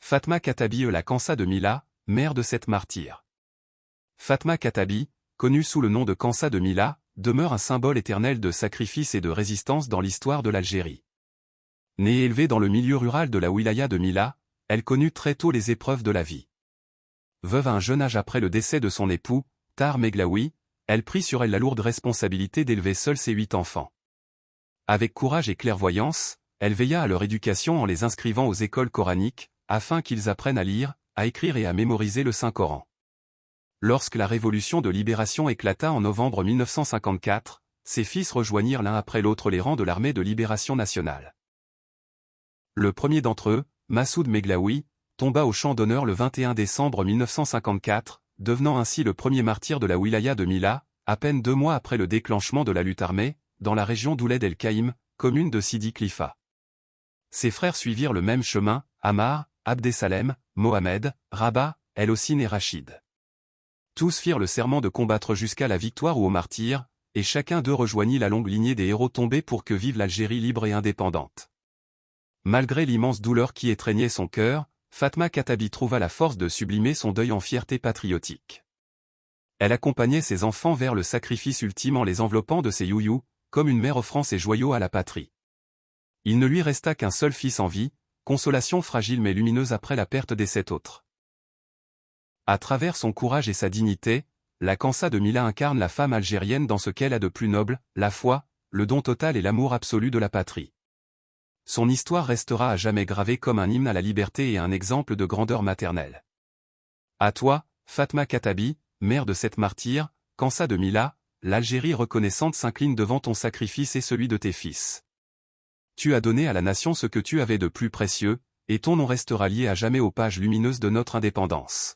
Fatma Katabi la Kansa de Mila, mère de 7 martyrs. Fatma Katabi, connue sous le nom de Kansa de Mila, demeure un symbole éternel de sacrifice et de résistance dans l'histoire de l'Algérie. Née et élevée dans le milieu rural de la wilaya de Mila, elle connut très tôt les épreuves de la vie. Veuve à un jeune âge après le décès de son époux, Tar Meglaoui, elle prit sur elle la lourde responsabilité d'élever seule ses 8 enfants. Avec courage et clairvoyance, elle veilla à leur éducation en les inscrivant aux écoles coraniques, afin qu'ils apprennent à lire, à écrire et à mémoriser le Saint-Coran. Lorsque la révolution de libération éclata en novembre 1954, ses fils rejoignirent l'un après l'autre les rangs de l'armée de libération nationale. Le premier d'entre eux, Massoud Meglaoui, tomba au champ d'honneur le 21 décembre 1954, devenant ainsi le premier martyr de la wilaya de Mila, à peine 2 mois après le déclenchement de la lutte armée, dans la région d'Ouled el-Kaïm, commune de Sidi Khlifa. Ses frères suivirent le même chemin, Ammar, Abdesalem, Mohamed, Rabat, El-Hossin et Rachid. Tous firent le serment de combattre jusqu'à la victoire ou au martyr, et chacun d'eux rejoignit la longue lignée des héros tombés pour que vive l'Algérie libre et indépendante. Malgré l'immense douleur qui étreignait son cœur, Fatma Katabi trouva la force de sublimer son deuil en fierté patriotique. Elle accompagnait ses enfants vers le sacrifice ultime en les enveloppant de ses youyous, comme une mère offrant ses joyaux à la patrie. Il ne lui resta qu'un seul fils en vie, consolation fragile mais lumineuse après la perte des 7 autres. À travers son courage et sa dignité, la Kansa de Mila incarne la femme algérienne dans ce qu'elle a de plus noble, la foi, le don total et l'amour absolu de la patrie. Son histoire restera à jamais gravée comme un hymne à la liberté et un exemple de grandeur maternelle. À toi, Fatma Katabi, mère de 7 martyrs, Kansa de Mila, l'Algérie reconnaissante s'incline devant ton sacrifice et celui de tes fils. Tu as donné à la nation ce que tu avais de plus précieux, et ton nom restera lié à jamais aux pages lumineuses de notre indépendance.